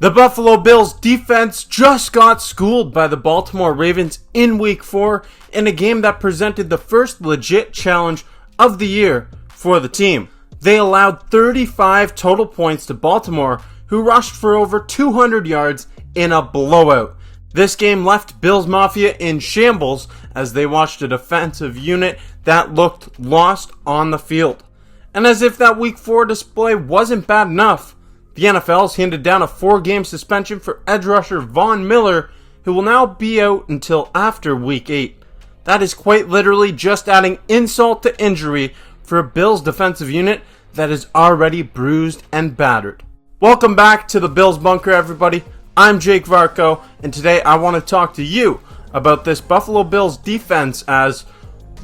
The Buffalo Bills defense just got schooled by the Baltimore Ravens in Week 4 in a game that presented the first legit challenge of the year for the team. They allowed 35 total points to Baltimore, who rushed for over 200 yards in a blowout. This game left Bills Mafia in shambles as they watched a defensive unit that looked lost on the field. And as if that Week 4 display wasn't bad enough, the NFL's handed down a 4-game suspension for edge rusher Von Miller, who will now be out until after Week 8. That is quite literally just adding insult to injury for a Bills defensive unit that is already bruised and battered. Welcome back to the Bills Bunker, everybody. I'm Jake Varco, and today I want to talk to you about this Buffalo Bills defense as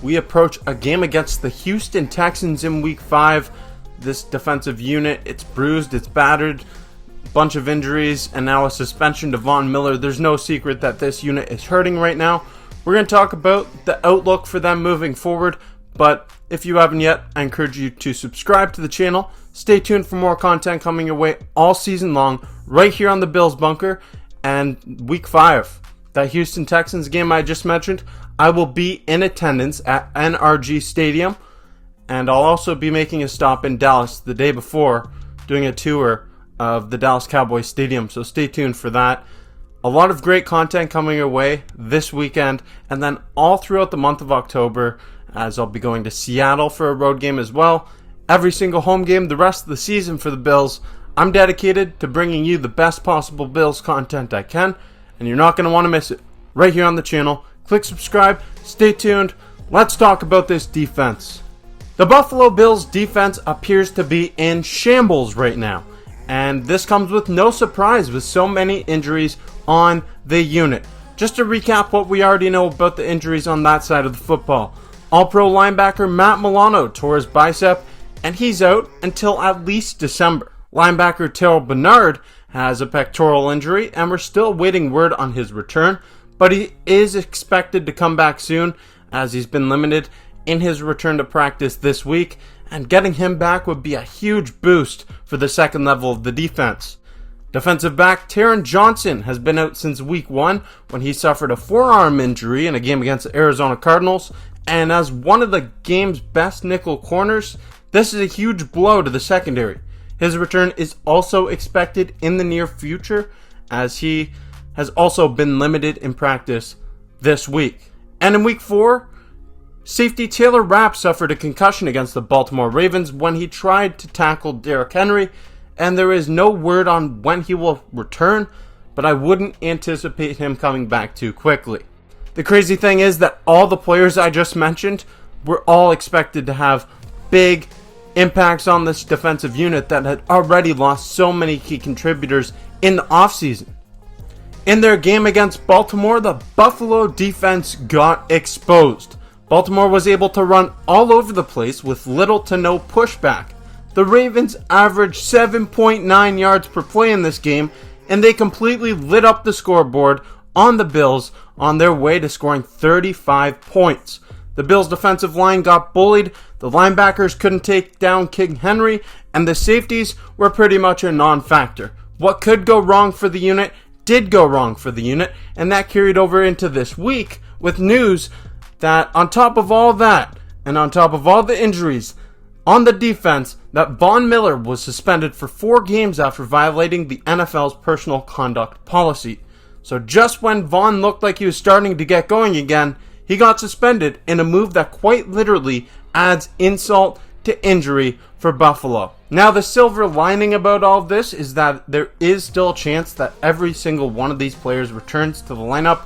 we approach a game against the Houston Texans in Week 5. This defensive unit, it's bruised, it's battered, bunch of injuries, and now a suspension to Von Miller. There's no secret that this unit is hurting right now. We're going to talk about the outlook for them moving forward, but if you haven't yet, I encourage you to subscribe to the channel. Stay tuned for more content coming your way all season long, right here on the Bills Bunker. And Week 5, that Houston Texans game I just mentioned, I will be in attendance at NRG Stadium. And I'll also be making a stop in Dallas the day before, doing a tour of the Dallas Cowboys Stadium, so stay tuned for that. A lot of great content coming your way this weekend, and then all throughout the month of October, as I'll be going to Seattle for a road game as well. Every single home game the rest of the season for the Bills. I'm dedicated to bringing you the best possible Bills content I can, and you're not going to want to miss it. Right here on the channel. Click subscribe, stay tuned, let's talk about this defense. The Buffalo Bills defense appears to be in shambles right now, and this comes with no surprise with so many injuries on the unit. Just to recap what we already know about the injuries on that side of the football. All-Pro linebacker Matt Milano tore his bicep, and he's out until at least December. Linebacker Terrell Bernard has a pectoral injury, and we're still waiting word on his return, but he is expected to come back soon as he's been limited in his return to practice this week, and getting him back would be a huge boost for the second level of the defense. Defensive back Taron Johnson has been out since Week 1 when he suffered a forearm injury in a game against the Arizona Cardinals, and as one of the game's best nickel corners, this is a huge blow to the secondary. His return is also expected in the near future as he has also been limited in practice this week. And in Week 4, safety Taylor Rapp suffered a concussion against the Baltimore Ravens when he tried to tackle Derrick Henry, and there is no word on when he will return, but I wouldn't anticipate him coming back too quickly. The crazy thing is that all the players I just mentioned were all expected to have big impacts on this defensive unit that had already lost so many key contributors in the offseason. In their game against Baltimore, the Buffalo defense got exposed. Baltimore was able to run all over the place with little to no pushback. The Ravens averaged 7.9 yards per play in this game, and they completely lit up the scoreboard on the Bills on their way to scoring 35 points. The Bills' defensive line got bullied, the linebackers couldn't take down King Henry, and the safeties were pretty much a non-factor. What could go wrong for the unit did go wrong for the unit, and that carried over into this week with news that on top of all that, and on top of all the injuries on the defense, that Von Miller was suspended for 4 games after violating the NFL's personal conduct policy. So just when Von looked like he was starting to get going again, he got suspended in a move that quite literally adds insult to injury for Buffalo. Now, the silver lining about all of this is that there is still a chance that every single one of these players returns to the lineup,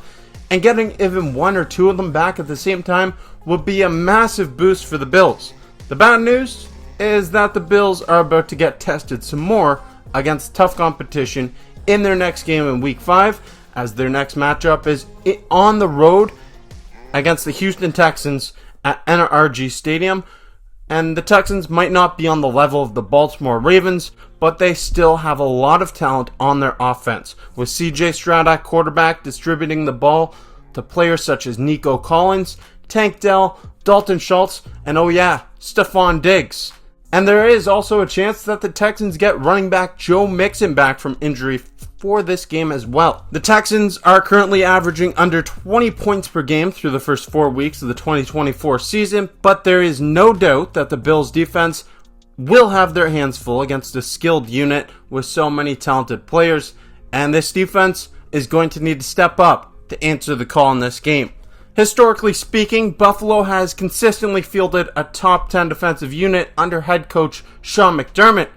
and getting even 1 or 2 of them back at the same time would be a massive boost for the Bills. The bad news is that the Bills are about to get tested some more against tough competition in their next game in Week 5, as their next matchup is on the road against the Houston Texans at NRG Stadium. And the Texans might not be on the level of the Baltimore Ravens, but they still have a lot of talent on their offense, with CJ Stroud at quarterback distributing the ball to players such as Nico Collins, Tank Dell, Dalton Schultz, and oh yeah, Stephon Diggs. And there is also a chance that the Texans get running back Joe Mixon back from injury for this game as well. The Texans are currently averaging under 20 points per game through the first 4 weeks of the 2024 season, but there is no doubt that the Bills defense will have their hands full against a skilled unit with so many talented players, and this defense is going to need to step up to answer the call in this game. Historically speaking, Buffalo has consistently fielded a top 10 defensive unit under head coach Sean McDermott,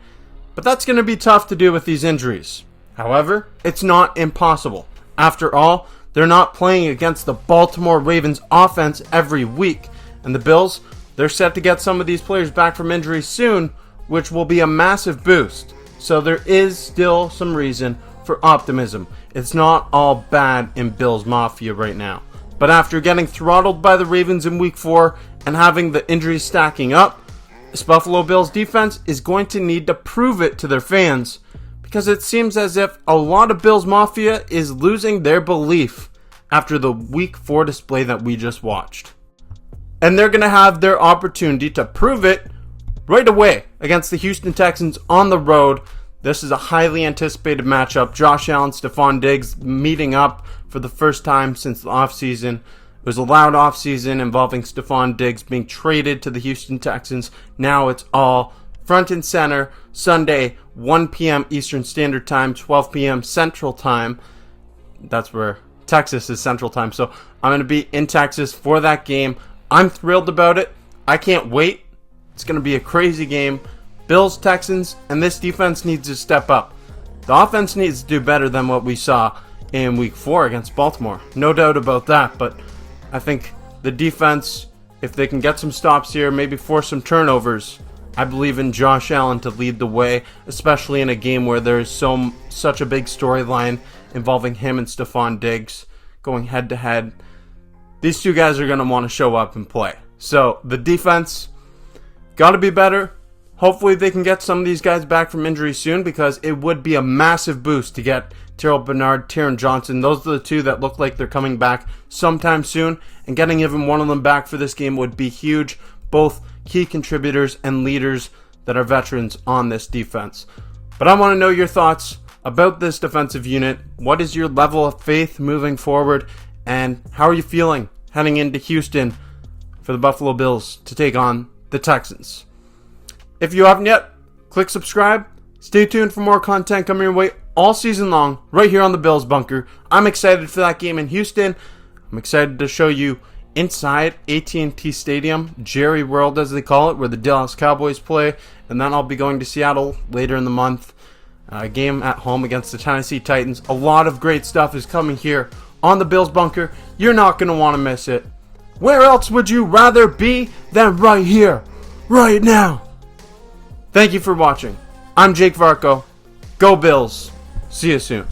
but that's going to be tough to do with these injuries. However, it's not impossible. After all, they're not playing against the Baltimore Ravens offense every week, and the Bills, they're set to get some of these players back from injury soon, which will be a massive boost. So there is still some reason for optimism. It's not all bad in Bills Mafia right now. But after getting throttled by the Ravens in week 4 and having the injuries stacking up, this Buffalo Bills defense is going to need to prove it to their fans, because it seems as if a lot of Bills Mafia is losing their belief after the week 4 display that we just watched. And they're going to have their opportunity to prove it right away against the Houston Texans on the road. This is a highly anticipated matchup. Josh Allen, Stephon Diggs meeting up for the first time since the offseason. It was a loud offseason involving Stephon Diggs being traded to the Houston Texans. Now it's all front and center. Sunday, 1 p.m. Eastern Standard Time, 12 p.m. Central Time. That's where Texas is Central Time. So I'm going to be in Texas for that game. I'm thrilled about it. I can't wait. It's going to be a crazy game. Bills, Texans, and this defense needs to step up. The offense needs to do better than what we saw in week 4 against Baltimore. No doubt about that, but I think the defense, if they can get some stops here, maybe force some turnovers, I believe in Josh Allen to lead the way, especially in a game where there is such a big storyline involving him and Stephon Diggs going head to head. These two guys are going to want to show up and play. So the defense got to be better. Hopefully they can get some of these guys back from injury soon, because it would be a massive boost to get Terrell Bernard, Taron Johnson. Those are the two that look like they're coming back sometime soon, and getting even one of them back for this game would be huge. Both key contributors and leaders that are veterans on this defense. But I want to know your thoughts about this defensive unit. What is your level of faith moving forward, and how are you feeling heading into Houston for the Buffalo Bills to take on the Texans? If you haven't yet, click subscribe. Stay tuned for more content coming your way all season long right here on the Bills Bunker. I'm excited for that game in Houston. I'm excited to show you inside AT&T Stadium, Jerry World as they call it, where the Dallas Cowboys play. And then I'll be going to Seattle later in the month. A game at home against the Tennessee Titans. A lot of great stuff is coming here on the Bills Bunker. You're not going to want to miss it. Where else would you rather be than right here, right now? Thank you for watching. I'm Jake Varco. Go Bills. See you soon.